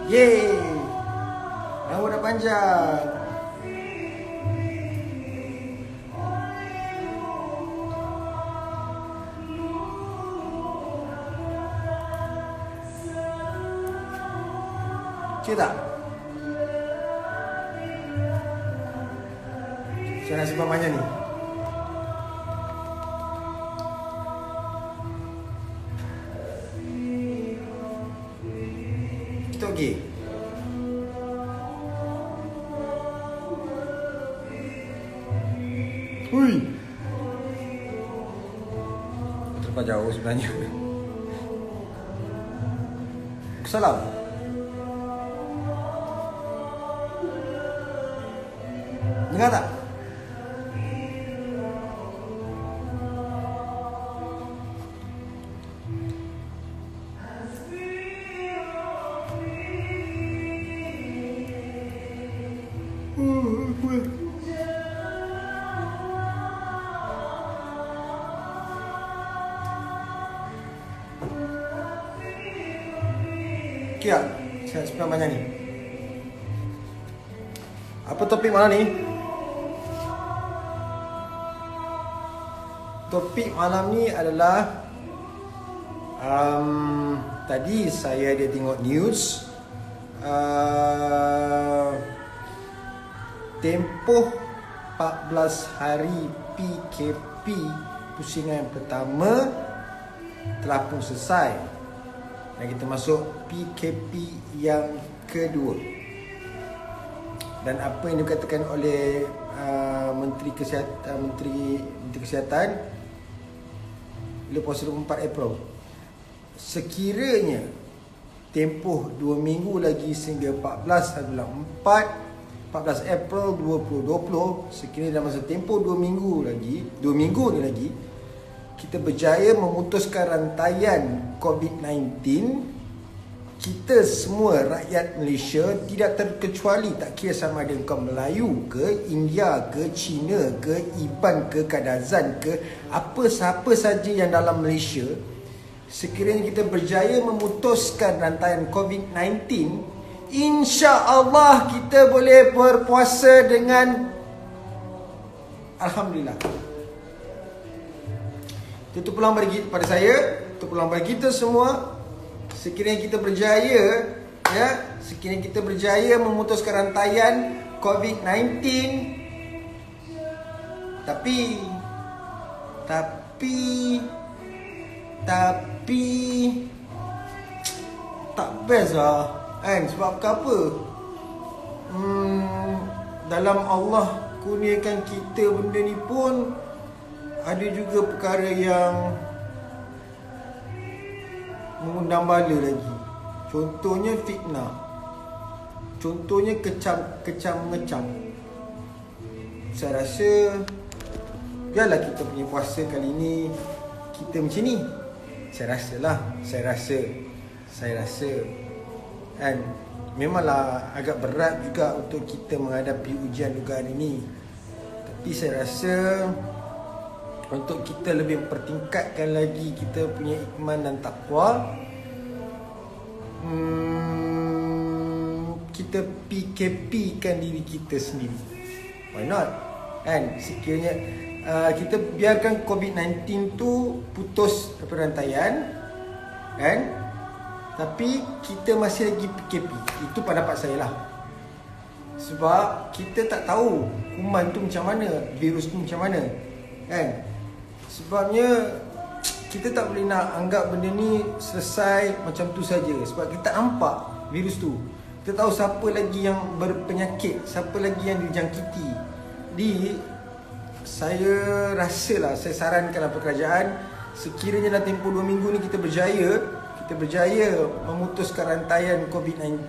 Yeay, rambut dah panjang. Okay tak? Saya nak simpan banyak ni. Kita okey. Hui. Terlalu jauh sebenarnya. Salam. Dengar tak? Okay tak? Saya simpan banyak ni. Apa topik malam ni? Topik malam ni adalah tadi saya ada tengok news, tempoh 14 hari PKP pusingan pertama telah pun selesai dan kita masuk PKP yang kedua. Dan apa yang dikatakan oleh Menteri Kesihatan lepas 24 April, sekiranya tempoh 2 minggu lagi sehingga 14 April 2020, sekiranya dalam masa tempoh 2 minggu ni lagi kita berjaya memutuskan rantaian COVID-19, kita semua rakyat Malaysia tidak terkecuali, tak kira sama ada kau Melayu ke, India ke, Cina ke, Iban ke, Kadazan ke, siapa saja yang dalam Malaysia, sekiranya kita berjaya memutuskan rantaian COVID-19, insya-Allah kita boleh berpuasa dengan Alhamdulillah. Itu peluang bagi pada saya, itu peluang bagi kita semua. Sekiranya kita berjaya, sekiranya kita berjaya memutuskan rantaian COVID-19, tapi tak best lah kan? Sebab apa? Dalam Allah kurniakan kita benda ni pun ada juga perkara yang mengundang bala lagi. Contohnya fitnah. Contohnya kecam-mengecam. Saya rasa biarlah kita punya puasa kali ni kita macam ni. Saya rasa kan, memanglah agak berat juga untuk kita menghadapi ujian juga hari ni. Tapi saya rasa untuk kita lebih mempertingkatkan lagi kita punya iman dan takwa, kita PKP kan diri kita sendiri. Why not? Kan? Sekiranya kita biarkan COVID-19 tu putus rantaian, kan? Tapi kita masih lagi PKP. Itu pendapat saya lah. Sebab kita tak tahu kuman tu macam mana, virus tu macam mana, kan? Sebabnya kita tak boleh nak anggap benda ni selesai macam tu saja. Sebab kita nampak virus tu, kita tahu siapa lagi yang berpenyakit, siapa lagi yang dijangkiti. Jadi saya rasalah, saya sarankanlah kerajaan, sekiranya dalam tempoh 2 minggu ni kita berjaya memutuskan rantaian COVID-19,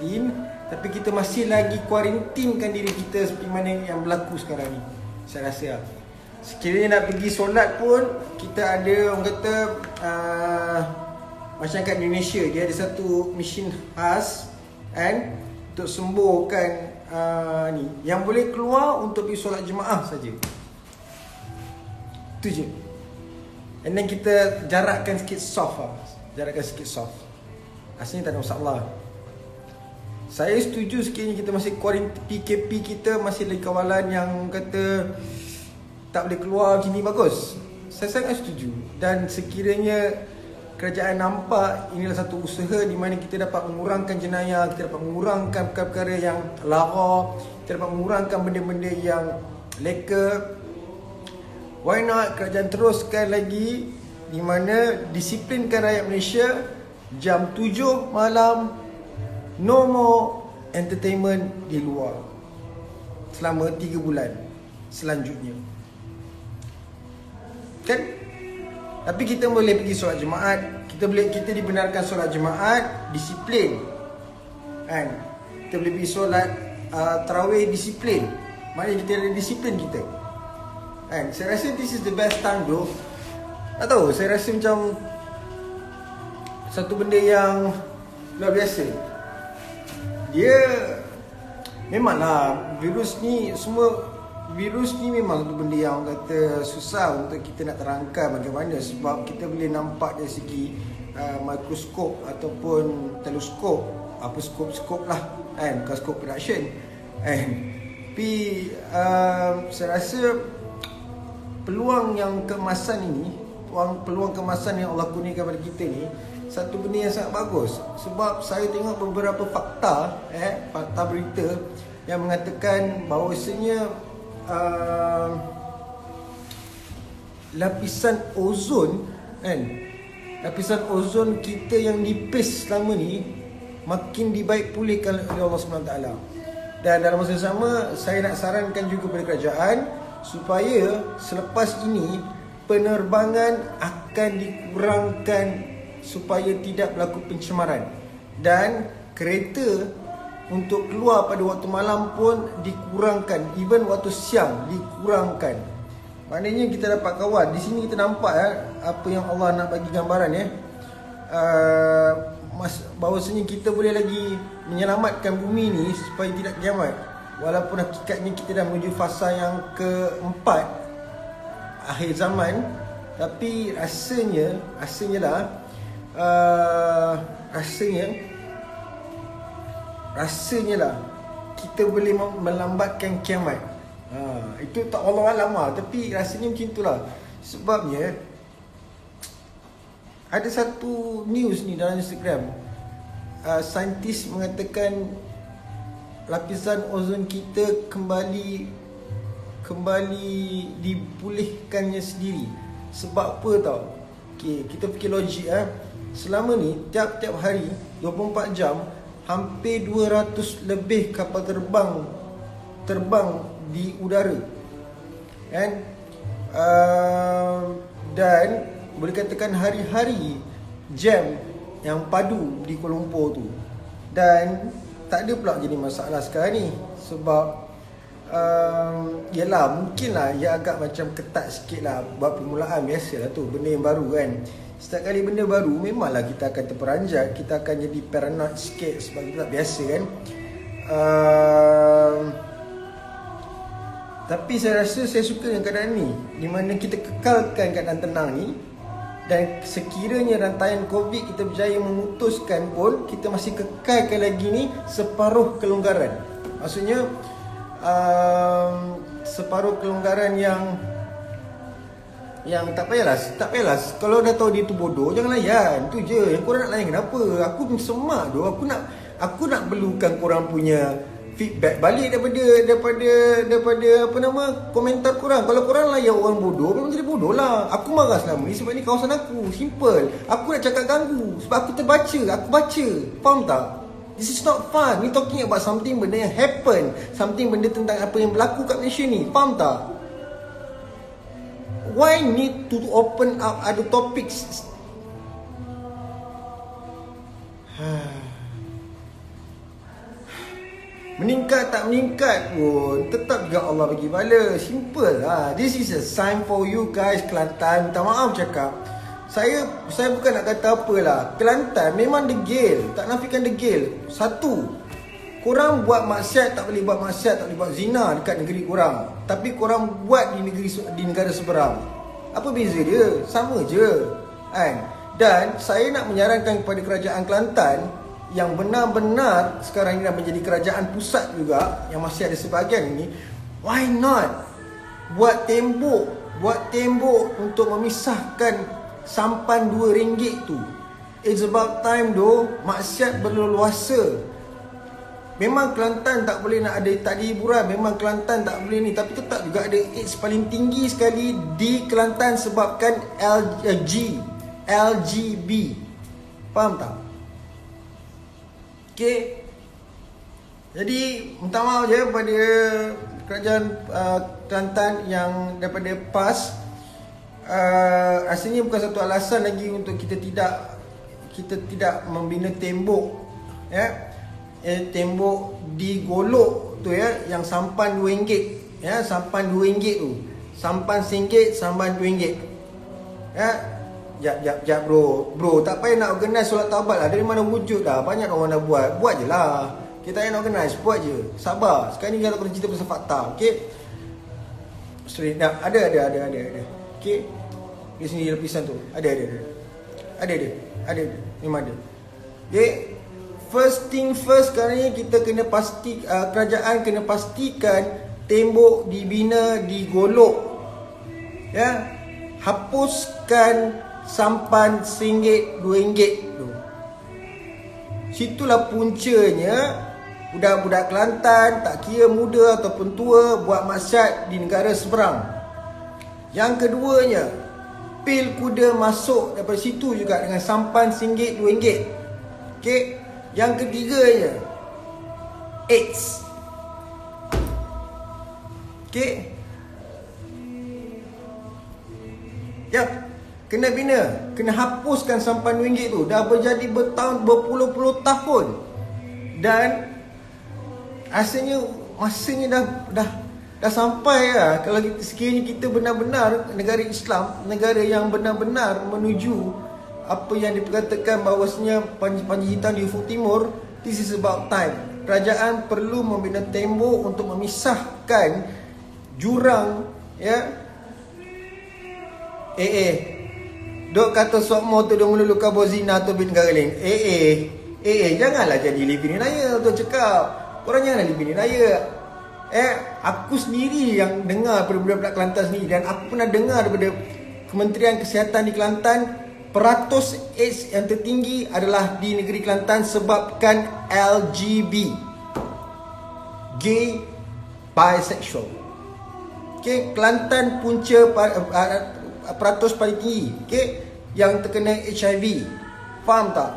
tapi kita masih lagi kuarantinkan diri kita seperti mana yang berlaku sekarang ni. Saya rasa lah, sekiranya nak pergi solat pun, kita ada orang kata masyarakat Indonesia, dia ada satu mesin khas kan, untuk sembuhkan ni, yang boleh keluar untuk pergi solat jemaah saja. Itu je. And then kita jarakkan sikit soft lah. Aslinya tak ada masalah. Saya setuju sekiranya kita masih PKP, kita masih lagi kawalan yang kata tak boleh keluar gini, bagus. Saya sangat setuju. Dan sekiranya kerajaan nampak inilah satu usaha di mana kita dapat mengurangkan jenayah, kita dapat mengurangkan perkara-perkara yang lara, kita dapat mengurangkan benda-benda yang leka, why not kerajaan teruskan lagi di mana disiplinkan rakyat Malaysia jam 7 malam, no more entertainment di luar selama 3 bulan selanjutnya. Kan? Tapi kita boleh pergi solat Jumaat, kita dibenarkan solat Jumaat, disiplin. Kan? Kita boleh pergi solat tarawih, disiplin. Maknanya kita ada disiplin kita. Kan? Saya rasa this is the best time bro. Tak tahu, saya rasa macam satu benda yang luar biasa. Dia memanglah virus ni memang satu benda yang kata susah untuk kita nak terangkan bagaimana, sebab kita boleh nampak dari segi mikroskop ataupun teleskop, apa skop lah kan, bukan skop production kan. Tapi saya rasa peluang yang keemasan ini, peluang keemasan yang Allah kurniakan kepada kita ni satu benda yang sangat bagus. Sebab saya tengok beberapa fakta berita yang mengatakan bahawasanya lapisan ozon kan, lapisan ozon kita yang nipis selama ni makin dibaik pulihkan oleh Allah SWT. Dan dalam masa yang sama, saya nak sarankan juga kepada kerajaan supaya selepas ini penerbangan akan dikurangkan supaya tidak berlaku pencemaran, dan kereta untuk keluar pada waktu malam pun dikurangkan, even waktu siang dikurangkan. Maknanya kita dapat kawal. Di sini kita nampak apa yang Allah nak bagi gambaran bahawasanya kita boleh lagi menyelamatkan bumi ni supaya tidak kiamat. Walaupun hakikatnya kita dah menuju fasa yang keempat, akhir zaman, tapi rasanya lah kita boleh melambatkan kiamat. Itu tak Allah alam lah, tapi rasanya macam itulah. Sebabnya ada satu news ni dalam Instagram, saintis mengatakan lapisan ozon kita kembali dipulihkannya sendiri. Sebab apa tau? Okay, kita fikir logik selama ni tiap-tiap hari 24 jam hampir 200 lebih kapal terbang di udara kan, dan boleh katakan hari-hari jam yang padu di Kuala Lumpur tu. Dan tak ada pula jadi masalah sekarang ni. Sebab yelah, mungkinlah ia agak macam ketat sikit lah buat permulaan, biasalah tu, benda yang baru kan. Setiap kali benda baru memanglah kita akan terperanjat, kita akan jadi paranoid sikit sebab kita tak biasa kan. Tapi saya rasa saya suka dengan keadaan ni, di mana kita kekalkan keadaan tenang ni. Dan sekiranya rantaian COVID kita berjaya memutuskan pun, kita masih kekalkan lagi ni separuh kelonggaran. Maksudnya separuh kelonggaran yang tak payahlah. Kalau dah tahu dia tu bodoh, jangan layan. Tu je. Yang korang nak layan kenapa? Aku semak tu. Aku nak perlukan korang punya feedback balik daripada komentar korang. Kalau korang layan orang bodoh, memang jadi bodoh lah. Aku marah selama ni sebab ni kawasan aku. Simple. Aku nak cakap ganggu sebab aku terbaca, aku baca. Faham tak? This is not fun. We talking about something benda yang happen, something benda tentang apa yang berlaku kat Malaysia ni. Faham tak? Why need to open up other topics? Meningkat tak meningkat pun tetap juga Allah bagi bala. Simple lah. This is a sign for you guys, Kelantan. Minta maaf cakap, Saya bukan nak kata apalah. Kelantan memang degil. Tak nafikan degil. Satu, korang buat maksiat tak boleh buat maksiat, tak boleh buat zina dekat negeri korang, tapi korang buat di negara seberang. Apa beza dia? Sama je kan? Dan saya nak menyarankan kepada kerajaan Kelantan, yang benar-benar sekarang ini dah menjadi kerajaan pusat juga, yang masih ada sebahagian ini, why not buat tembok untuk memisahkan sampan RM2 tu. It's about time doh, maksiat berleluasa. Memang Kelantan tak boleh nak ada tak ada hiburan, memang Kelantan tak boleh ni, tapi tetap juga ada AIDS paling tinggi sekali di Kelantan sebabkan LGB. Faham tak? Okay. Jadi minta maaf je pada kerajaan Kelantan yang daripada PAS. Rasanya bukan satu alasan lagi untuk kita tidak membina tembok, ya. Tembok di Golok tu, ya, yang sampan RM2, ya, sampan RM2 tu. Sampan RM1, sampan RM2. Ya. Jap bro, tak payah nak organize solat taubat lah. Dari mana wujud dah, banyak orang dah buat je lah. Kita nak organize, buat je. Sabar. Sekarang ni kita kena cerita pasal fakta, okey? Sorry, ada. Okey. Di sini lapisan tu. Ada. Memang ada. Okey. First thing first, sekarang ni kita kena kerajaan kena pastikan tembok dibina di Golok. Ya. Hapuskan sampan RM1, RM2 tu. Situlah puncanya budak-budak Kelantan, tak kira muda ataupun tua, buat maksiat di negara seberang. Yang keduanya, pil kuda masuk daripada situ juga dengan sampan RM1, RM2. Okey. Yang ketiganya, AIDS. Okey. Ya, kena bina, kena hapuskan sampan RM2 tu. Dah berjadi berpuluh-puluh tahun. Dan rasanya masanya dah sampai lah. Kalau sekiranya kita benar-benar negara Islam, negara yang benar-benar menuju apa yang diperkatakan bahawasanya panji hitam di ufuk timur, this is about time. Kerajaan perlu membina tembok untuk memisahkan jurang, ya. Dok kata sokmo tu dia melulukan bozina tu bin galing. Janganlah jadi living raya tu cakap. Korang janganlah living raya. Aku sendiri yang dengar daripada budak-budak Kelantan sendiri, dan aku pernah dengar daripada Kementerian Kesihatan di Kelantan, peratus AIDS yang tertinggi adalah di negeri Kelantan sebabkan LGB, gay, bisexual. Okay, Kelantan punca peratus paling tinggi, okay, yang terkena HIV. Faham tak?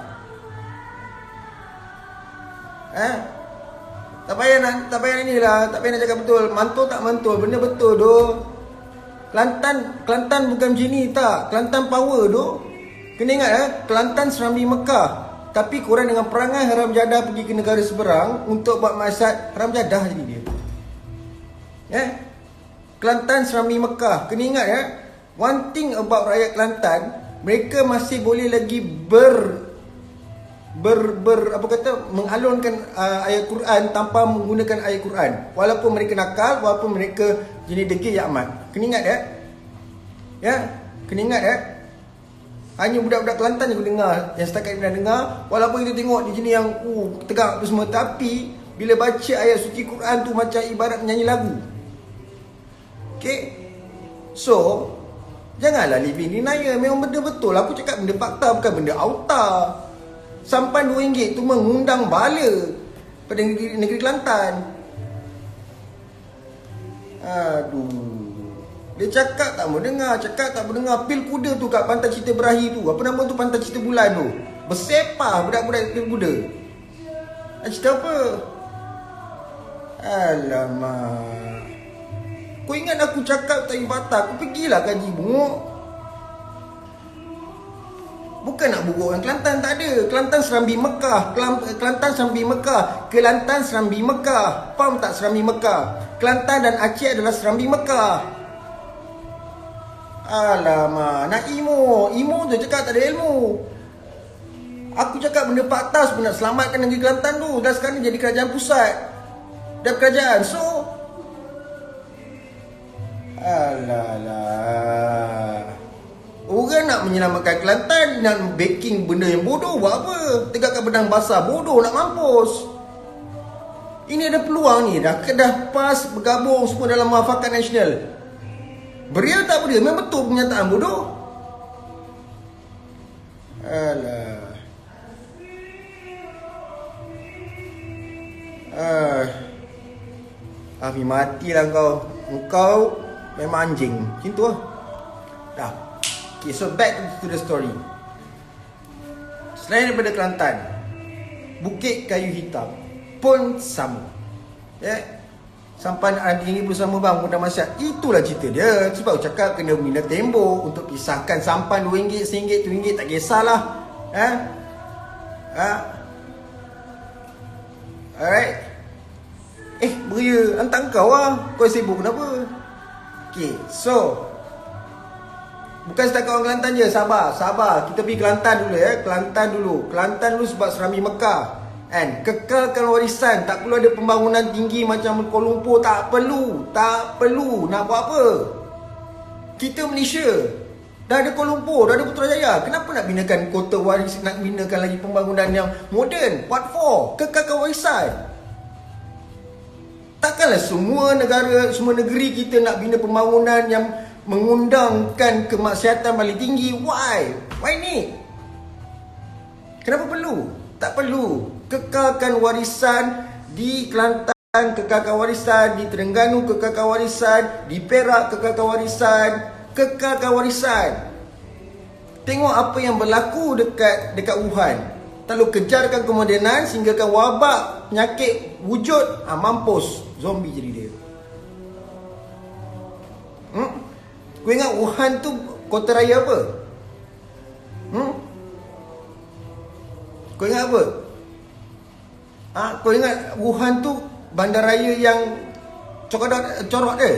Tak payah nak ni lah, tak payah nak cakap betul. Mantul tak mantul, benda betul doh. Kelantan bukan macam ni tak. Kelantan power doh. Kena ingat Kelantan Serambi Mekah. Tapi korang dengan perangai haram jadah pergi ke negara seberang untuk buat maksiat, haram jadah jadi dia. Kelantan Serambi Mekah. Kena ingat one thing about rakyat Kelantan, mereka masih boleh lagi mengalunkan ayat Quran tanpa menggunakan ayat Quran. Walaupun mereka nakal, walaupun mereka jenis degil ya amat. Kena ingat kena ingat hanya budak-budak Kelantan yang aku dengar, yang setakat pernah dengar. Walaupun kita tengok di sini yang tegak tu semua, tapi bila baca ayat suci Quran tu macam ibarat menyanyi lagu. Okay. So janganlah living denial. Memang benda betul. Aku cakap benda fakta, bukan benda auta. Sampan RM2 tu mengundang bala pada negeri Kelantan. Aduh. Dia cakap tak mau dengar, pil kuda tu kat Pantai Cita Berahi tu. Apa nama tu, Pantai Cita Bulan tu. Bersepah budak-budak pil kuda. Cerita apa? Alamak. Kau ingat aku cakap tak patah, aku pergilah kaji bunguk. Bukan nak buruk orang Kelantan, tak ada. Kelantan Serambi Mekah. Kelantan Serambi Mekah. Faham tak Serambi Mekah? Kelantan dan Aceh adalah Serambi Mekah. Alamak, nak emo tu cakap tak ada ilmu. Aku cakap benda fakta sebenarnya, selamatkan negeri Kelantan tu. Dan sekarang jadi kerajaan pusat dan kerajaan. So alalah. Orang nak menyelamatkan Kelantan, nak backing benda yang bodoh, buat apa? Tegakkan pedang basah, bodoh nak mampus. Ini ada peluang ni, dah PAS bergabung semua dalam Muafakat Nasional. Beria tak beria, memang betul pernyataan bodoh. Alah. Afi matilah kau. Engkau memang anjing. Macam tu lah. Dah. Okay, so back to the story. Selain daripada Kelantan, Bukit Kayu Hitam pun sama. Sampai nak tinggi bersama bang mudah masyarakat. Itulah cerita dia. Sebab aku cakap kena bina tembok untuk pisahkan sampan RM2, RM1, RM2, tak kisahlah. Alright. Beria, hantar kau lah. Kau sibuk kenapa? Okay, so bukan setakat orang Kelantan je. Sabar. Kita pergi Kelantan dulu Kelantan dulu sebab Serami Mekah. Kekalkan warisan. Tak perlu ada pembangunan tinggi macam Kuala Lumpur. Tak perlu. Nak buat apa? Kita Malaysia dah ada Kuala Lumpur, dah ada Putrajaya. Kenapa nak binakan kota waris, nak binakan lagi pembangunan yang moden? What for? Kekalkan warisan. Takkanlah semua negeri kita nak bina pembangunan yang mengundangkan kemaksiatan paling tinggi. Why ni? Kenapa perlu? Tak perlu. Kekalkan warisan di Kelantan, kekalkan warisan di Terengganu, kekalkan warisan di Perak, kekalkan warisan. Tengok apa yang berlaku dekat Wuhan. Tak perlu kejarkan kemodenan sehinggakan wabak penyakit wujud, mampus, zombie jadi dia. Kau ingat Wuhan tu kota raya apa? Kau ingat apa? Kau ingat Wuhan tu bandaraya yang corok dia?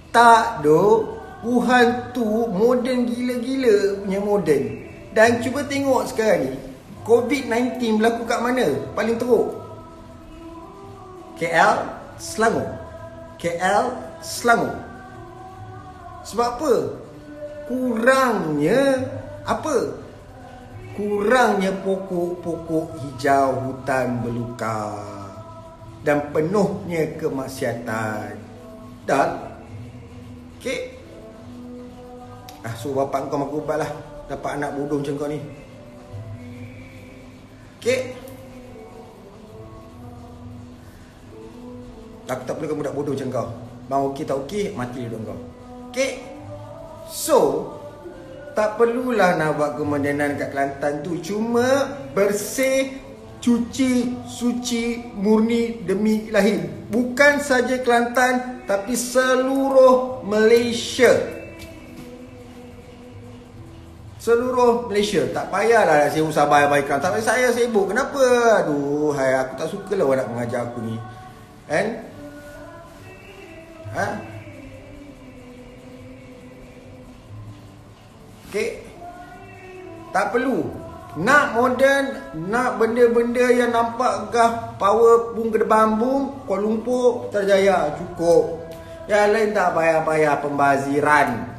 Tak doh. Wuhan tu moden gila-gila punya moden. Dan cuba tengok sekarang ni COVID-19 berlaku kat mana? Paling teruk KL, Selangor. Sebab apa? Kurangnya pokok-pokok hijau hutan belukar dan penuhnya kemaksiatan. Dan suruh bapak kau makan ubat lah. Dapat anak bodoh macam kau ni. Aku tak perlukan budak bodoh macam kau. Bang okey tak okey, mati duduk kau. So tak perlulah nak buat kemodenan kat Kelantan tu. Cuma bersih, cuci, suci, murni demi ilahi. Bukan saja Kelantan, tapi seluruh Malaysia. Tak payahlah saya usah bayar-bayarkan. Tak payah saya sibuk. Kenapa? Aduh, aku tak suka lah orang nak mengajar aku ni. Tak perlu. Nak moden, nak benda-benda yang nampak gah power bung kedepan bung, Kuala Lumpur, Putrajaya, cukup. Yang lain tak payah-payah.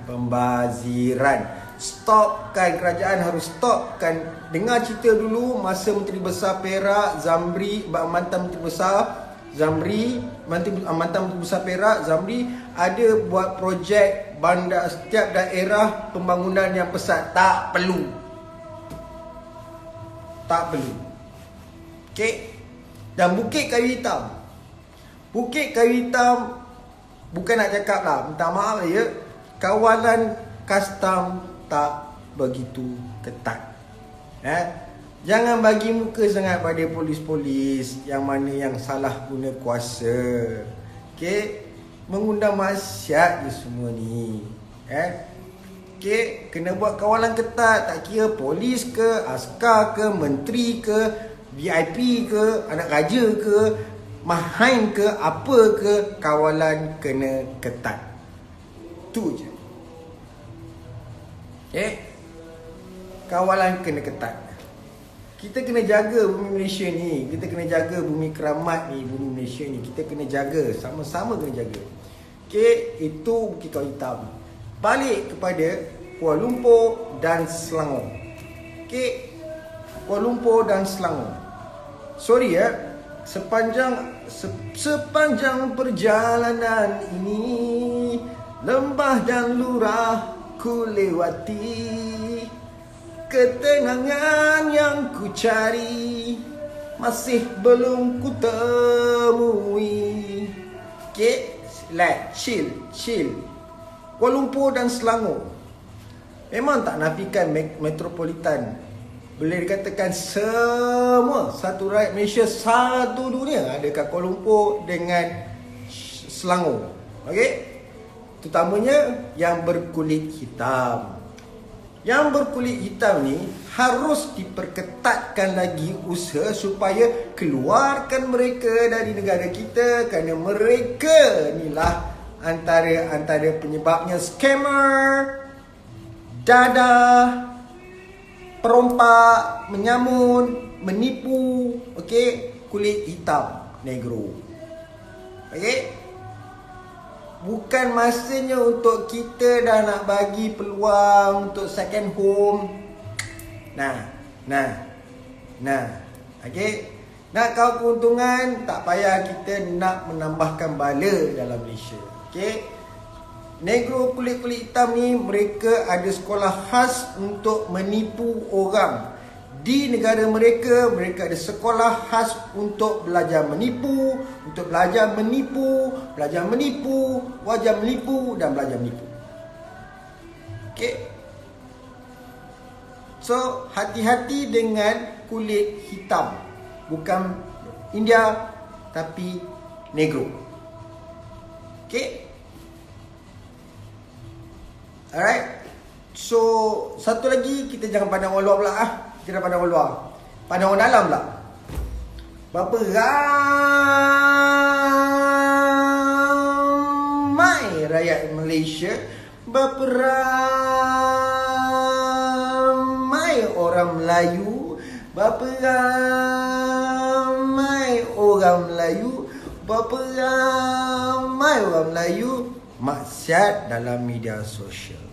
Pembaziran. Stopkan, kerajaan harus stopkan. Dengar cerita dulu masa Menteri Besar Perak Zamri, mantan Menteri Besar Zamri, mantan Menteri Besar Perak Zamri ada buat projek bandar setiap daerah pembangunan yang pesat. Tak perlu. Dan Bukit Kayu Hitam bukan nak cakap lah, minta maaf ya, kawalan custom tak begitu ketat. Jangan bagi muka sangat pada polis-polis yang mana yang salah guna kuasa. Mengundang masyarakat je semua ni. Kena buat kawalan ketat. Tak kira polis ke, askar ke, menteri ke, VIP ke, anak raja ke, mahain ke, apa ke, kawalan kena ketat. Tu je. Kawalan kena ketat. Kita kena jaga bumi Malaysia ni. Kita kena jaga bumi keramat ni, bumi Malaysia ni. Kita kena jaga. Sama-sama kena jaga. Itu Bukit Kayu Hitam. Balik kepada Kuala Lumpur dan Selangor. Okey, Kuala Lumpur dan Selangor. Sorry ya, sepanjang perjalanan ini, lembah dan lurah ku lewati, ketenangan yang ku cari masih belum ku temui. Okay, chill. Kuala Lumpur dan Selangor memang tak nafikan metropolitan. Boleh dikatakan semua satu rakyat Malaysia, satu dunia ada kat Kuala Lumpur dengan Selangor. Okey, terutamanya yang berkulit hitam. Yang berkulit hitam ni harus diperketatkan lagi usaha supaya keluarkan mereka dari negara kita, kerana mereka inilah antara penyebabnya scammer, dadah, perompak, menyamun, menipu, okey, kulit hitam, negro. Okey, bukan masanya untuk kita dah nak bagi peluang untuk second home. Nah. Okey, nak kau keuntungan, tak payah kita nak menambahkan bala dalam Malaysia. Okey, negro kulit-kulit hitam ni mereka ada sekolah khas untuk menipu orang. Di negara mereka, mereka ada sekolah khas untuk belajar menipu, belajar menipu, wajar menipu dan belajar menipu. Okey. So, hati-hati dengan kulit hitam. Bukan India, tapi negro. Okey. Alright. So, satu lagi, kita jangan pandang orang luar pula ah. Kita dah pandang orang luar. Pandang orang dalam pula. Berapa ramai rakyat Malaysia, berapa ramai orang Melayu, berapa ramai orang Melayu, berapa ramai orang Melayu maksiat dalam media sosial.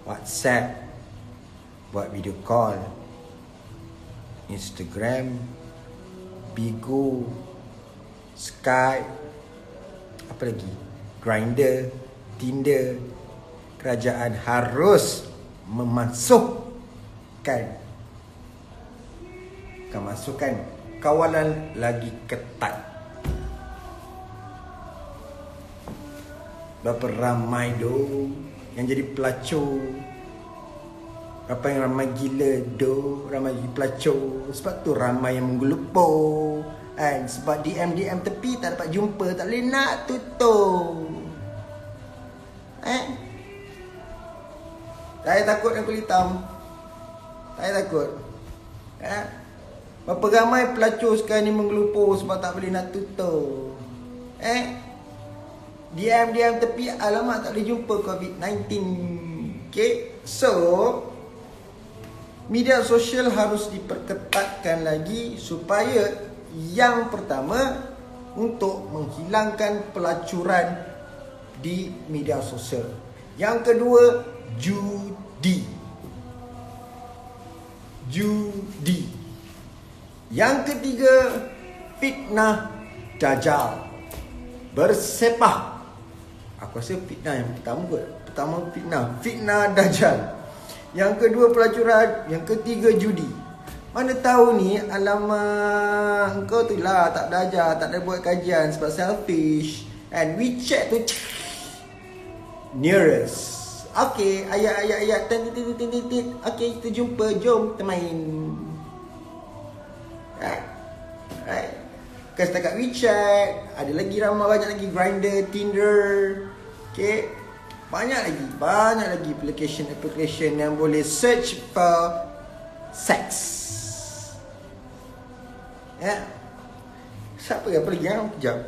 WhatsApp, buat video call, Instagram, Bigo, Skype, apa lagi, Grindr, Tinder. Kerajaan harus memasukkan kawalan lagi ketat. Berapa ramai yang jadi pelacur, berapa yang ramai gila ramai pelacur. Sebab tu ramai yang menggelupur kan. Sebab DM tepi tak dapat jumpa, tak boleh nak tutup. Tak payah takut dengan kulit hitam. Tak payah takut. Berapa ramai pelacur sekarang ni menggelupur sebab tak boleh nak tutup. DM tepi, alamak tak boleh jumpa COVID-19. Okay, so media sosial harus diperketatkan lagi supaya yang pertama untuk menghilangkan pelacuran di media sosial. Yang kedua, judi. Yang ketiga, fitnah dajjal. Bersepah. Aku rasa fitnah yang pertama kot. Pertama fitnah dajjal. Yang kedua pelacuran, yang ketiga judi. Mana tahu ni, alamak, engkau tu lah tak belajar, tak ada buat kajian sebab selfish. And WeChat tu nearest. Okay, ayat. Okay, kita jumpa, jom kita main. Right. Bukan setakat WeChat, ada lagi banyak lagi Grindr, Tinder. Okay, banyak lagi application yang boleh search for sex. Ya. Siapa yang pergi kejap.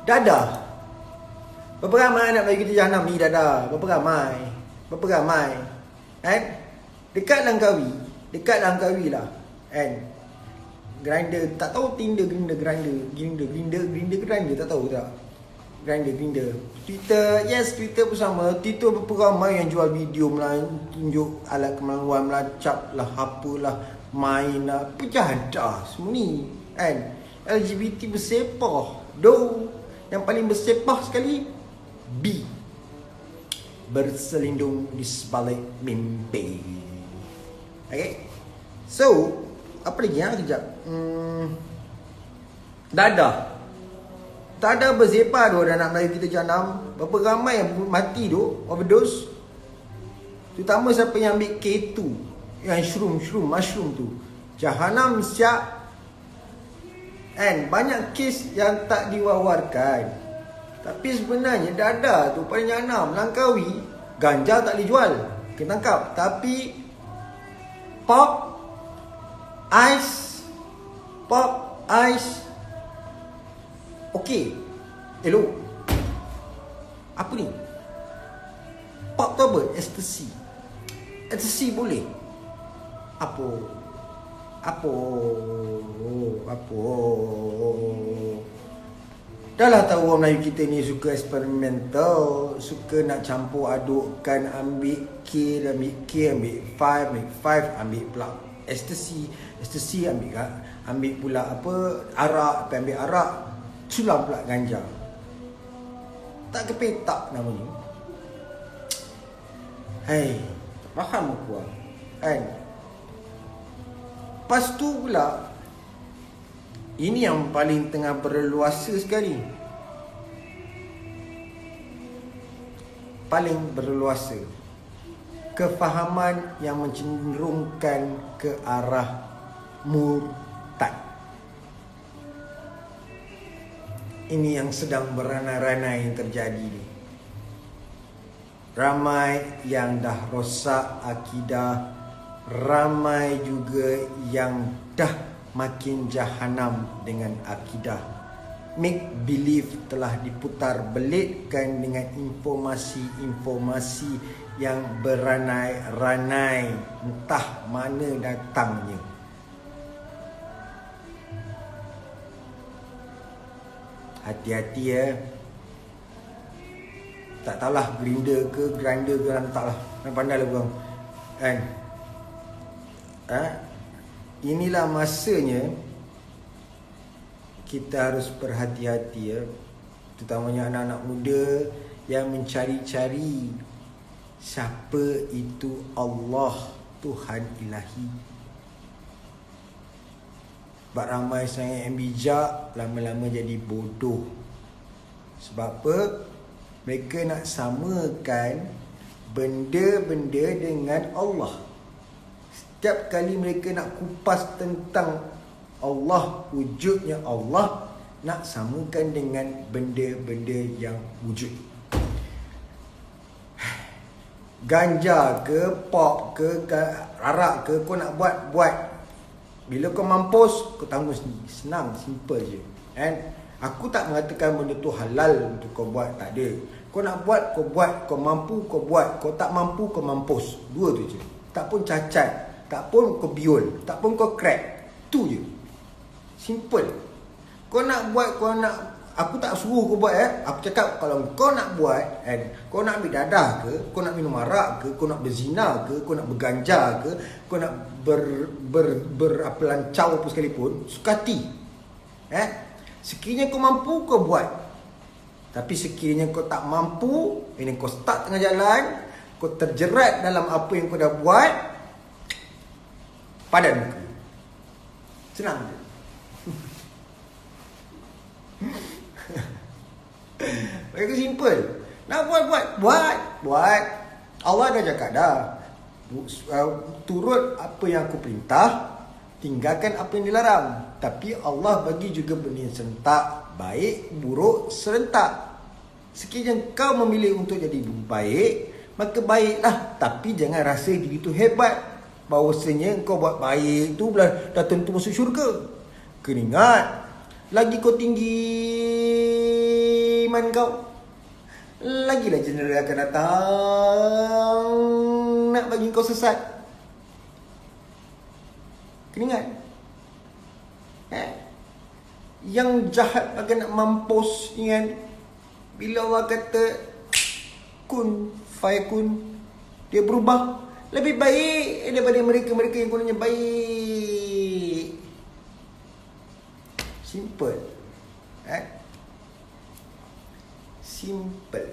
Dadah. Berapa ramai nak bagi kita jahanam ni dadah? Berapa ramai? Kan? Dekat Langkawi lah. Kan? Grindr, tak tahu Tinder, Grindr tak tahu tak. Grinder. Twitter, yes, Twitter pun sama. Twitter berapa ramai yang jual video tunjuk alat kemaluan, melacap lah, apalah, main lah, pejadah semua ni kan. LGBT bersepah. Doh, yang paling bersepah sekali B, berselindung di sebalik mimpi. Okay. So, apa lagi yang kejap? Dadah bersepah tu anak Melayu kita janam. Berapa ramai yang mati tu, overdose. Terutama siapa yang ambil K2, yang mushroom tu. Jahanam siap. And banyak kes yang tak diwawarkan. Tapi sebenarnya dadah tu paling janam. Langkawi, ganja tak boleh jual, kena tangkap. Tapi pop ice okey, elok. Apa ni? Pop tu apa? Ecstasy boleh. Apa? Dah lah tahu orang Melayu kita ni suka eksperimental, suka nak campur adukkan, ambil K, ambil 5, ambil pula ecstasy, ambil pula apa, arak, ambil arak, sulam pula ganja. Tak kepetak namanya. Hai, tak faham aku kan. Lepas tu pula, ini yang paling tengah berleluasa sekali. Paling berleluasa. Kefahaman yang mencenderungkan ke arah murtad. Ini yang sedang beranai-ranai yang terjadi ni. Ramai yang dah rosak akidah, ramai juga yang dah makin jahanam dengan akidah. Make believe telah diputar belitkan dengan informasi-informasi yang beranai-ranai, entah mana datangnya. Hati-hati ya. Tak tahulah grinder ke taklah. Pandai lah bang. Kan? Inilah masanya kita harus berhati-hati ya. Terutamanya anak-anak muda yang mencari-cari siapa itu Allah, Tuhan ilahi. Sebab ramai sangat yang bijak lama-lama jadi bodoh. Sebab apa? Mereka nak samakan benda-benda dengan Allah. Setiap kali mereka nak kupas tentang Allah, wujudnya Allah, nak samakan dengan benda-benda yang wujud. Ganja ke, pop ke, arak ke, kau nak buat. Bila kau mampus, kau tanggung sendiri. Senang, simple je. And aku tak mengatakan benda tu halal untuk kau buat, tak ada. Kau nak buat, kau mampu, kau buat. Kau tak mampu, kau mampus. Dua tu je. Tak pun cacat, tak pun kau biol, tak pun kau crack. Tu je. Simple. Kau nak buat, aku tak suruh kau buat Aku cakap kalau kau nak buat kau nak ambil dadah ke, kau nak minum arak ke, kau nak berzina ke, kau nak berganja ke, kau nak berapelancau apa sekalipun, sukati. Sekiranya kau mampu, kau buat. Tapi sekiranya kau tak mampu, ini kau start tengah jalan, kau terjerat dalam apa yang kau dah buat, padan muka. Senang je. Mereka simple. Nak buat. Allah dah cakap dah. Turut apa yang aku perintah, tinggalkan apa yang dilarang. Tapi Allah bagi juga benda yang serentak, baik, buruk, serentak. Sekiranya kau memilih untuk jadi baik, maka baiklah. Tapi jangan rasa diri tu hebat, bahawasanya kau buat baik tu dah tentu masuk syurga. Kena ingat, lagi kau tinggi iman kau, lagilah jendela akan datang nak bagi kau sesat. Kena ingat, yang jahat akan nak mampus, ingat. Bila Allah kata kun fayakun, dia berubah. Lebih baik daripada mereka-mereka yang kononnya baik. Simple. Simple.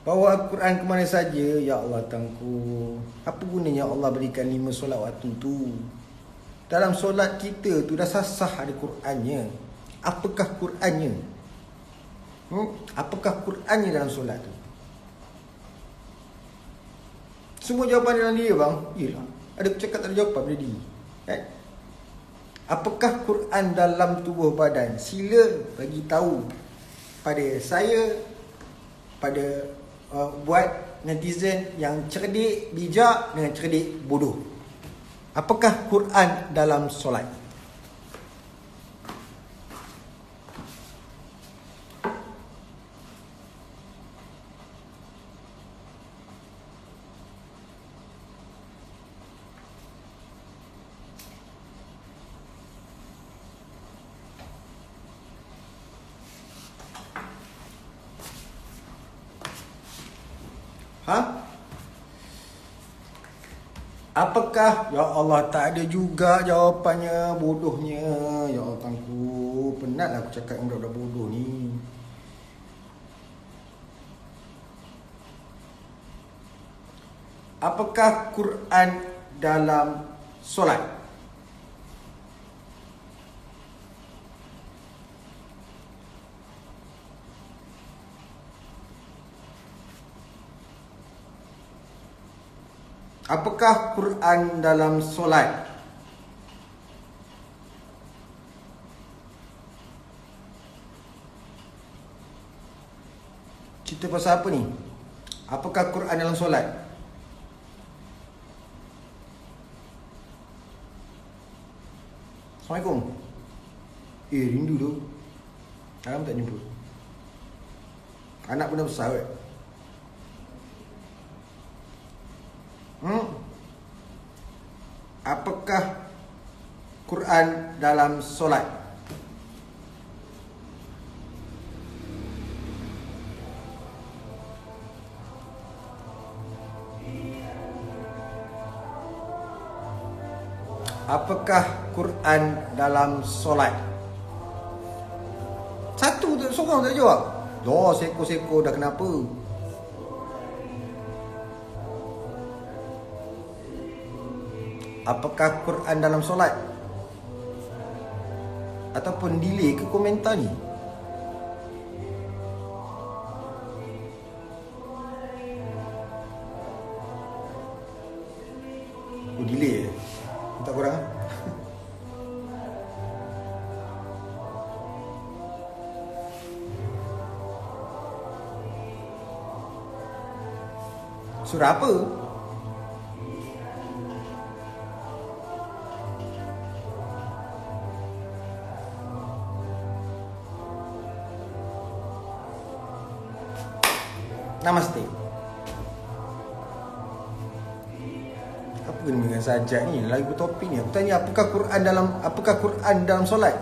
Bawa Al-Quran ke mana saja. Ya Allah Tuanku, apa gunanya Allah berikan 5 solat waktu tu? Dalam solat kita tu dah sah ada Qurannya. Apakah Qurannya? Apakah Qurannya dalam solat tu? Semua jawapan dalam dia bang. Yelah, ada cakap tak ada jawapan pada dia. Apakah Quran dalam tubuh badan? Sila bagi tahu pada saya, pada buat netizen yang cerdik, bijak dengan cerdik, bodoh. Apakah Quran dalam solat? Apakah? Ya Allah, tak ada juga jawapannya. Bodohnya. Ya Allah Tuanku, penatlah aku cakap dengan budak-budak bodoh ni. Apakah Quran dalam solat? Apakah Quran dalam solat? Cerita pasal apa ni? Apakah Quran dalam solat? Assalamualaikum. Rindu tu. Lama tak jumpa. Anak pun dah besar kan? Apakah Quran dalam solat? Apakah Quran dalam solat? Satu seorang tak jawab. Dah seko-seko dah kenapa? Apakah Quran dalam solat? Ataupun delay ke komentar ni? Oh, delay. Tak kurang. Surah apa? Namaste. Apa kena dengan sajak ni? Lagi bertopik ni. Aku tanya apakah Quran dalam solat?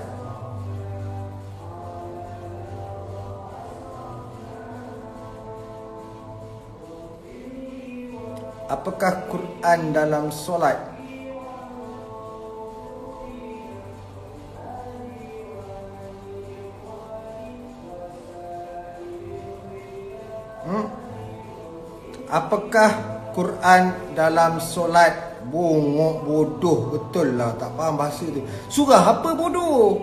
Apakah Quran dalam solat? Apakah Quran dalam solat? Bongok, bodoh. Betul lah, tak faham bahasa tu. Surah apa bodoh?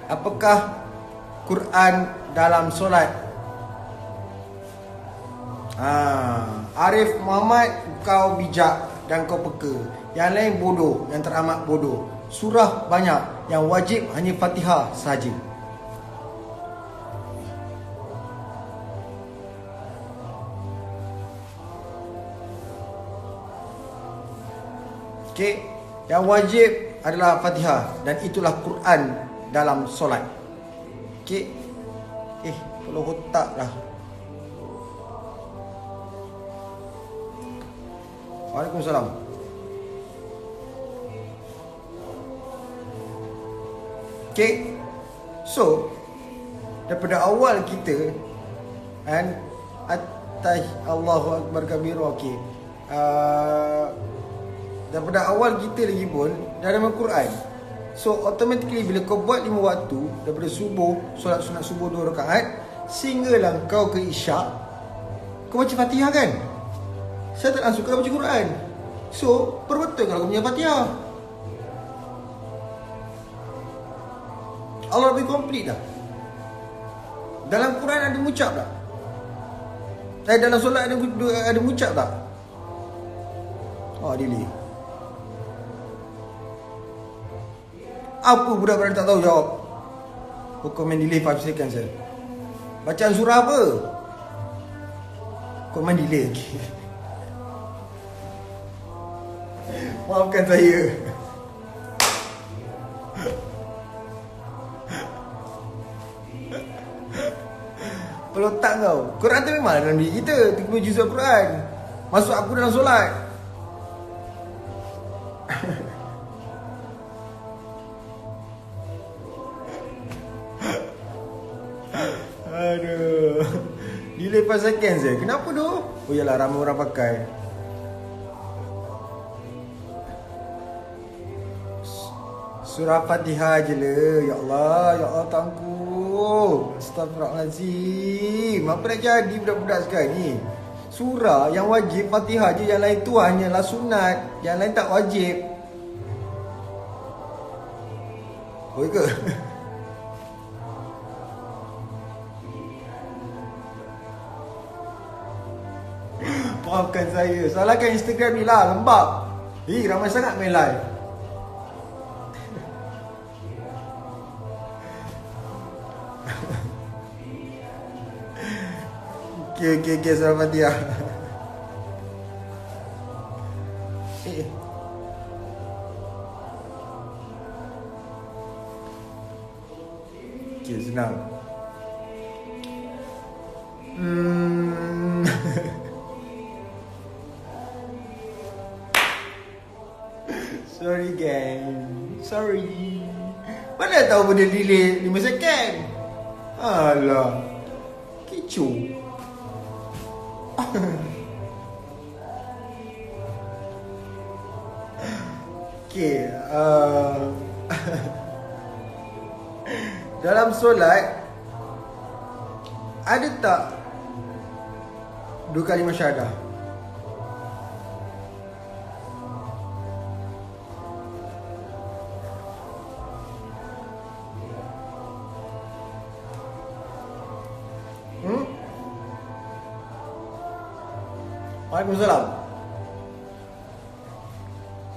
Apakah Quran dalam solat? Arif Muhammad, kau bijak dan kau peka. Yang lain bodoh, yang teramat bodoh. Surah banyak, yang wajib hanya Fatihah saja. Okey, yang wajib adalah Fatihah dan itulah Quran dalam solat. Okey. Kalau otak lah. Waalaikumsalam. Okay. So daripada awal kita and atas Allahu Akbar kabira. Okay. Daripada awal kita lagi pun dalam Al-Quran. So automatically bila kau buat 5 waktu, daripada subuh, solat sunat subuh 2 rakaat, sehinggalah kau ke isyak, kau baca Fatihah kan? Saya tak langsung kau baca Quran. So perbetul kalau kau punya Fatihah. Allah lebih komplit dah. Dalam Quran ada mengucap tak? Dalam solat ada mengucap tak? Oh, delay. Apa budak-budak tak tahu jawab? Komen delay 5 second saya. Bacaan surah apa? Komen delay lagi. Maafkan saya. Pelotak kau. Quran tu memang dalam diri kita. 30 juz Al-Quran. Masuk aku dalam solat. Aduh. Delay 5 second je. Kenapa tu? Oh yalah, ramai orang pakai. Surah Fatihah je lah. Ya Allah tangguh. Astagfirullahaladzim. Apa nak jadi budak-budak sekarang ni? Surah yang wajib Fatihah je. Yang lain tu hanyalah sunat. Yang lain tak wajib. Boleh ke? Maafkan saya. Salahkan Instagram ni lah. Lembab. Ramai sangat main live. Okay, surah Fatihah. Okay, senang. Sorry gang. Sorry. Mana tahu benda delay 5 second. Alah. Kecoh. Okay, dalam solat ada tak 2 kali masyahadah? Waalaikumsalam.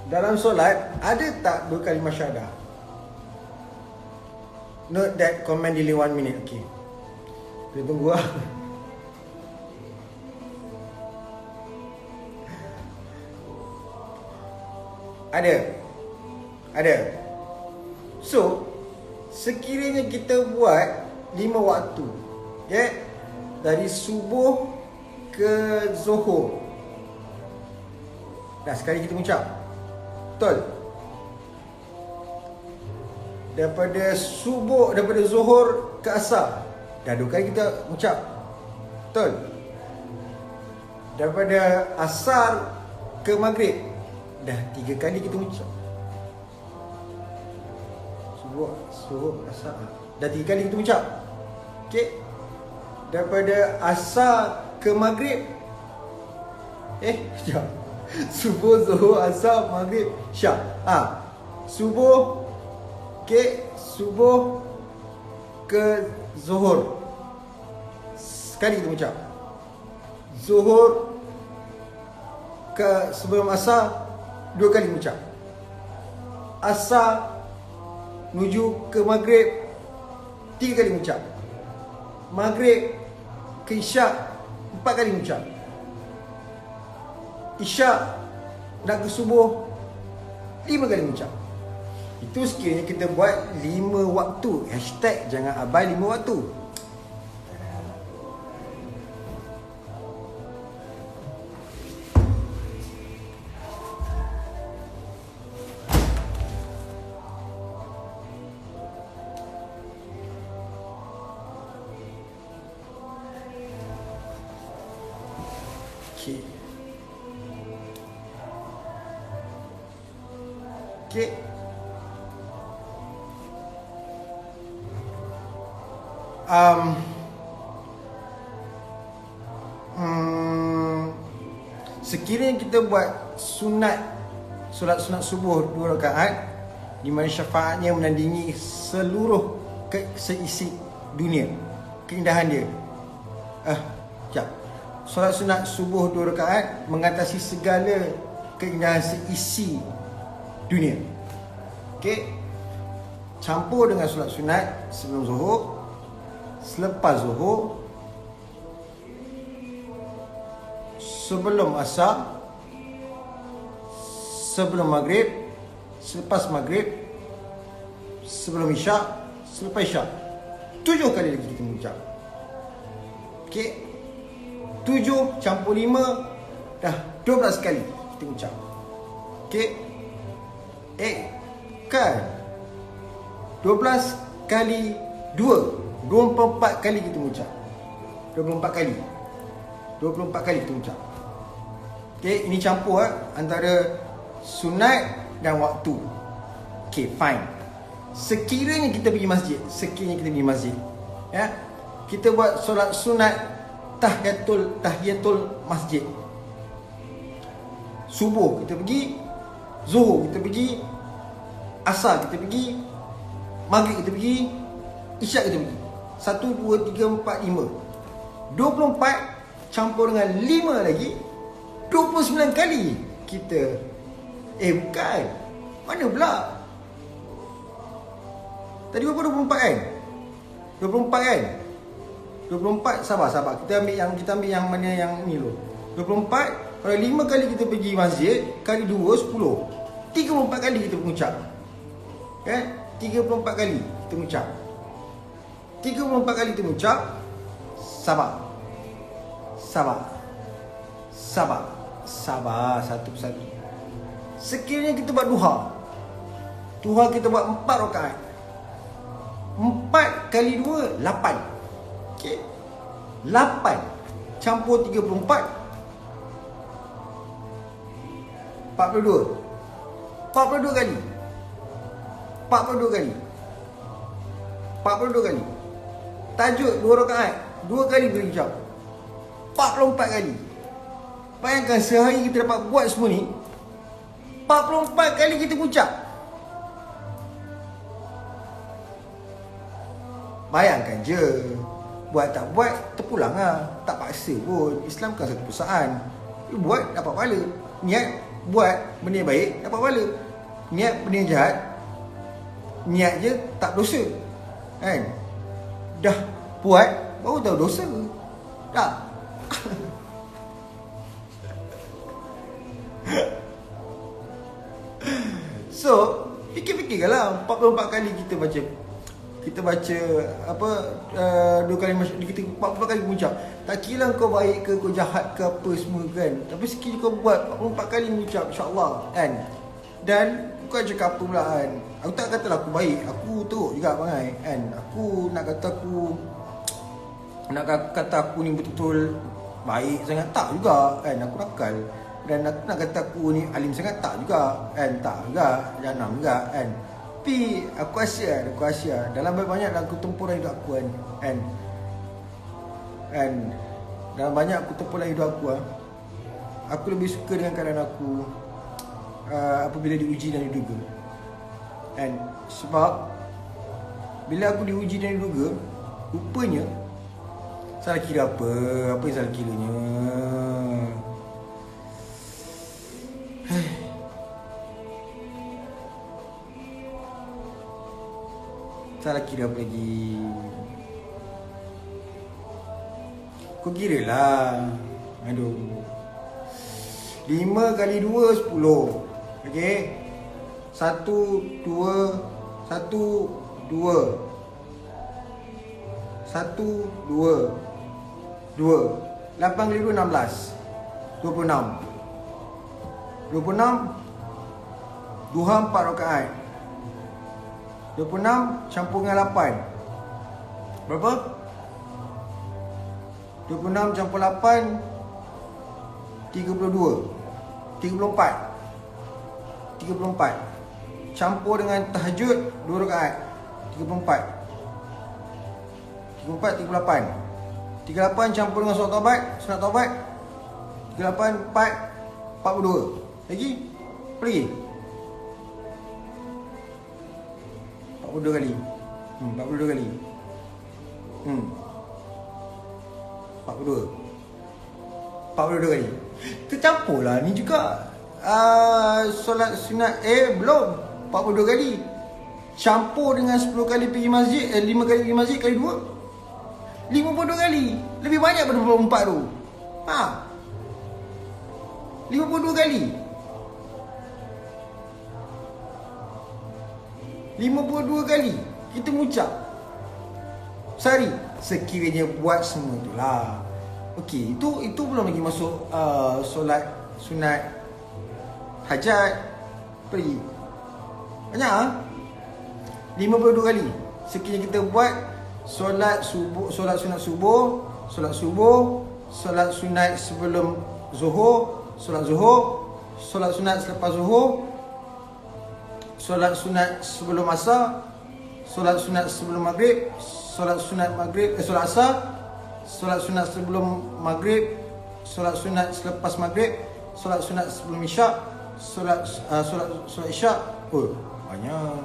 Dalam solat ada tak 2 kali masyahadah? Note that comment delay 1 minute. Okay, kita tunggu lah. Ada. So sekiranya kita buat 5 waktu, okay? Dari subuh ke zuhur. Dah sekali kita mengucap. Betul? Daripada zuhur ke asar, dah 2 kali kita mengucap. Betul? Daripada asar ke maghrib, dah 3 kali kita mengucap. Subuh, asar, dah 3 kali kita mengucap. Okay? Daripada asar ke maghrib, sekejap. Subuh, zuhur, asar, maghrib, syak. Subuh, okay, subuh ke zuhur, sekali kita ucap. Zuhur ke sebelum asar, 2 kali ucap. Asar menuju ke maghrib, 3 kali ucap. Maghrib ke isyak, 4 kali ucap. Isyak nak ke subuh, 5 kali ucap. Itu sekiranya kita buat 5 waktu. Hashtag jangan abai 5 waktu. Okey. Okey. Sekiranya kita buat solat sunat subuh 2 rakaat, di mana syafaatnya menandingi seluruh seisi dunia, keindahan dia. Sekejap. Solat sunat subuh 2 rakaat mengatasi segala keindahan seisi dunia. Okey. Campur dengan solat sunat sebelum zuhur, selepas zuhur, sebelum asar, sebelum maghrib, selepas maghrib, sebelum isyak, selepas isyak. 7 kali lagi kita mengucap. Okey. 7 campur 5 dah 12 kali kita ucap. Okey. Kan 12 kali 2, 24 kali kita ucap. 24 kali. 24 kali kita ucap. Okey, ini campur antara sunat dan waktu. Okey, fine. Sekiranya kita pergi masjid, ya, kita buat solat sunat tahiyatul masjid. Subuh kita pergi, zuhur kita pergi, asar kita pergi, maghrib kita pergi, isyak kita pergi. 1 2 3 4 5. 24 campur dengan 5 lagi, 29 kali kita. Bukan. Mana pula? Tadi berapa 24 kan? 24 kan? 24 sabar. Kita ambil yang mana yang ni dulu. 24 kalau 5 kali kita pergi masjid, kali 2 10. 34 kali kita mengucap. Kan? 34 kali kita mengucap. 34 kali kita mengucap. Sabar satu persatu. Sekiranya kita buat duha kita buat 4 rakaat. 4 kali 2 8. Okey. 8 campur 34 42. 42 kali. 42 kali. Tajuk 2 rakaat, 2 kali berucap. 44 kali. Bayangkan sehari kita dapat buat semua ni. 44 kali kita ucap. Bayangkan je. Buat tak buat terpulang lah. Tak paksa pun. Islam bukan satu perusahaan. Buat dapat pahala. Niat buat benda yang baik dapat pahala. Niat benda yang jahat, niat je tak dosa. Kan? Dah buat baru tahu dosa. Tak. So, fikir-fikirlah 44 kali kita baca apa 2 kali kita 44 kali mengucap. Tak kira kau baik ke kau jahat ke apa semua kan. Tapi sekali kau buat 44 kali mengucap, insya-Allah kan. Dan bukan cakap apa pula kan. Aku tak katalah aku baik, aku teruk juga bangai kan. Aku nak kata aku ni betul-betul baik sangat tak juga kan. Aku nakal. Dan aku nak kata aku ni alim sangat tak juga kan. Tak juga, jangan juga kan. Tapi aku asyik dalam banyak aku tempuran hidup aku kan. Dalam banyak aku tempuran hidup aku aku lebih suka dengan keadaan aku apabila diuji dan diduga. And sebab bila aku diuji dan diduga, rupanya salah kira apa yang salah kiranya. Salah kira apa lagi? Kau kira lah. Aduh. 5 kali 2 10. Okey. 1 2 1 2 1 2 2. 8 kali 2 16. 26. 26 duha 4 rakaat. 26 campur dengan 8. Berapa? 26 campur 8 32, 34, 34. Campur dengan tahajud 2 rakaat 34, 34, 38. 38 campur dengan sunat taubat 38, 42. Lagi? Apa lagi? 42 kali. 42 kali. 42 kali. Tercampurlah ni juga. Solat sunat belum 42 kali. Campur dengan 10 kali pergi masjid, 5 kali pergi masjid kali 2, 52 kali. Lebih banyak daripada 24 tu. 52 kali. 52 kali kita mengucap sehari sekiranya buat semua itulah. Okey, itu belum lagi masuk solat sunat hajat pergi. Banyak 52 kali. Sekiranya kita buat solat sunat subuh, solat sunat sebelum zuhur, solat sunat selepas zuhur, solat sunat sebelum asar, solat sunat sebelum maghrib, solat sunat maghrib, solat asar, solat sunat sebelum maghrib, solat sunat selepas maghrib, solat sunat sebelum isyak, solat isyak. Banyak.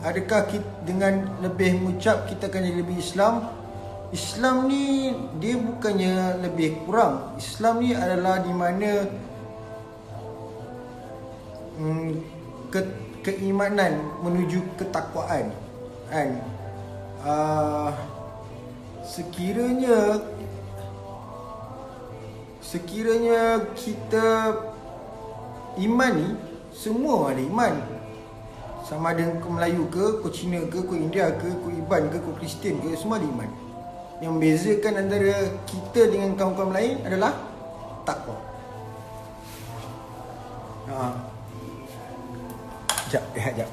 Adakah kita, dengan lebih mengucap kita akan jadi lebih Islam? Islam ni dia bukannya lebih kurang. Islam ni adalah di mana keimanan menuju ketakwaan, kan? Sekiranya kita iman ni, semua ada iman. Sama ada kau Melayu ke, kau Cina ke, kau India ke, kau Iban ke, kau Kristian ke, semua ada iman. Yang membezakan antara kita dengan kaum-kaum lain adalah takwa. Sekejap, rehat sekejap.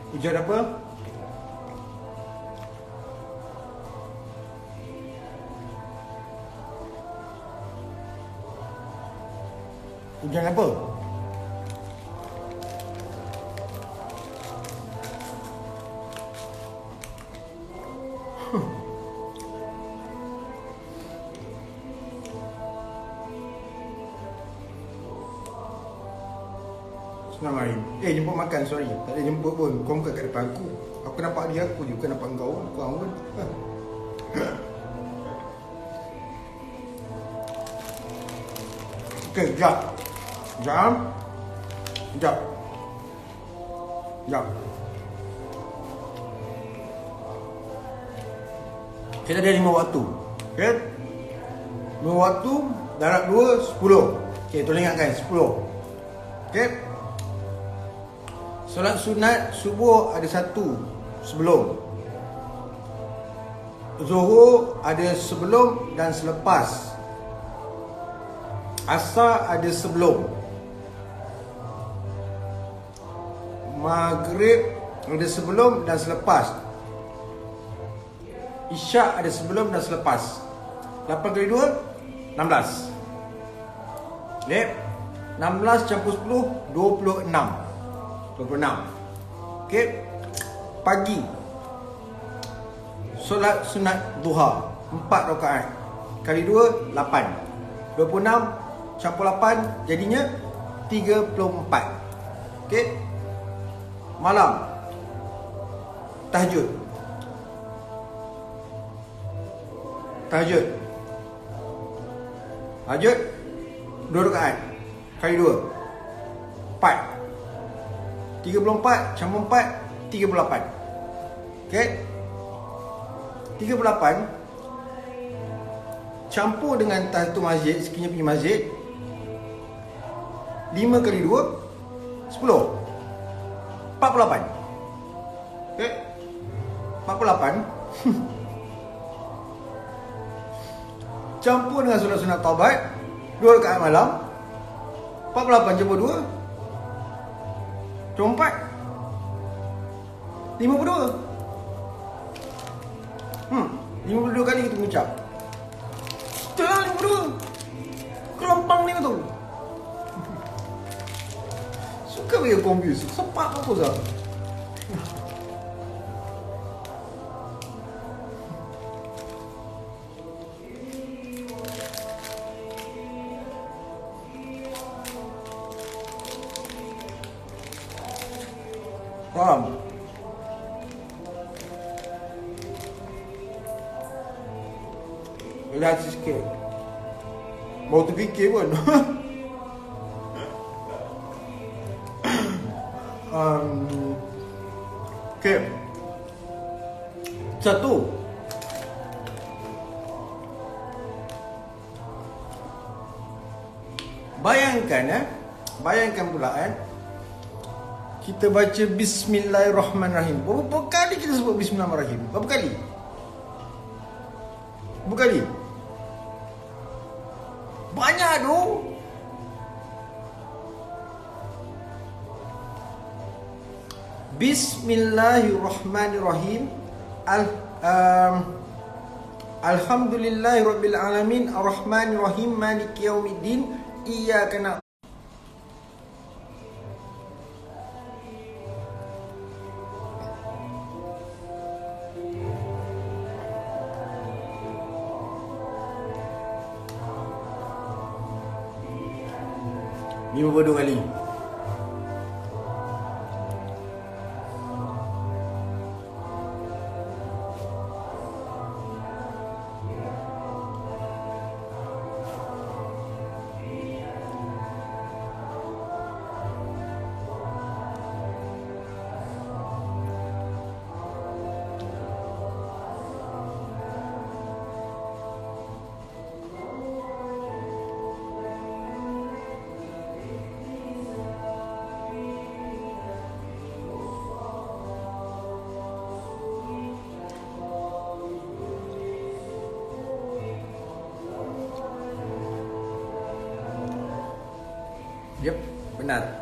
Hujan apa? Hujan apa? Senang main. Jemput makan, sorry. Tak ada jemput pun. Kau bukan kat depan aku. Aku nampak dia aku je, bukan nampak kau. Kau pun. Okey, sekejap. Kita ada 5 waktu. Okey? 5 waktu, darab 2, 10. Okey, tolong ingatkan, 10. Okey? Solat sunat subuh ada 1 sebelum. Zuhur ada sebelum dan selepas. Asar ada sebelum. Maghrib ada sebelum dan selepas. Isyak ada sebelum dan selepas. 8 kali 2, 16. Lep. 16 campur 10, 26. 26. Okey. Pagi. Solat sunat duha 4 rakaat. Kali 2, 8. 26 campur 8 jadinya 34. Okey. Malam. Tahajud. Tahajud 2 rakaat. Kali 2, 4. 34 campur 4, 38. Okey. 38 campur dengan tahiyatul masjid, sekiranya pergi masjid, 5 kali 2, 10. 48. Okey. 48 campur dengan solat sunat taubat 2 rakaat malam. 48 campur 2, 24. 52. 52 kali kita mengucap. Betul lah 52. Kelompang ni betul. Suka bagi confuse. Sepak apa sah? Faham? Lihat sikit. Baru terfikir pun. Okay. Satu. Bayangkan pula kita baca Bismillahirrahmanirrahim. Berapa kali kita sebut Bismillahirrahmanirrahim? Berapa kali? Berapa kali? Banyak tu. Bismillahirrahmanirrahim. Alhamdulillahirabbil alamin arrahmanirrahim maliki yaumiddin iyyaka na'budu. Ni berapa kali? Yep, benar.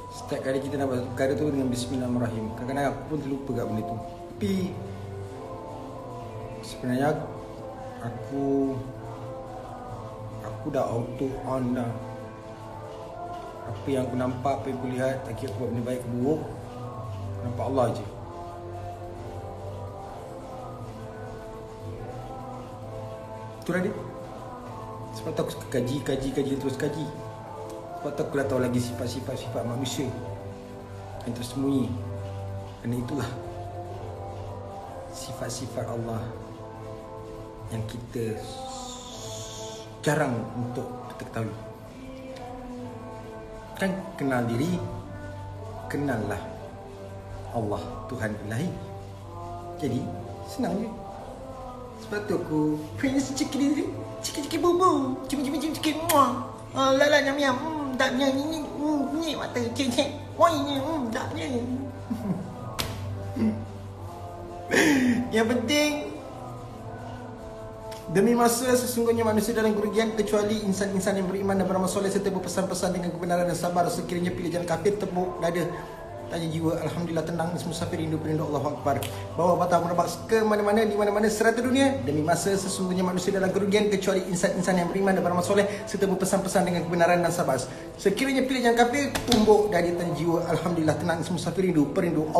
Setiap kali kita nak buat perkara tu dengan Bismillahirrahmanirrahim. Kadang-kadang aku pun terlupa kat benda tu. Tapi sebenarnya aku dah auto on dah. Apa yang aku nampak, apa yang aku lihat, tak kira aku buat benda baik ke buruk, nampak Allah je. Itulah dia. Sebab tu aku suka kaji, terus kaji. Sebab tu aku dah tahu lagi sifat-sifat manusia yang tersembunyi. Kerana itulah sifat-sifat Allah yang kita jarang untuk kita ketahui. Kan kenal diri, kenallah Allah, Tuhan ilahi. Jadi senang je. Sebab tu aku Prince Chicken bubu, cium muah. Lala nyam, tak nyam ni mata cek. Woi ni, tak nyam. Yang penting, demi masa sesungguhnya manusia dalam kerugian kecuali insan-insan yang beriman dan beramal soleh serta berpesan-pesan dengan kebenaran dan sabar. Sekiranya pilih jalan kafir, tepuk dada tanya jiwa, alhamdulillah tenang, musafir rindu perindu Allahu Akbar. Bawa bata merebak ke mana-mana, di mana-mana serata dunia. Demi masa sesungguhnya manusia dalam kerugian kecuali insan-insan yang beriman dan beramal soleh serta berpesan-pesan dengan kebenaran dan sabar. Sekiranya pilih yang kafir, tumbuk dari tanya jiwa, alhamdulillah tenang, musafir rindu perindu Allah.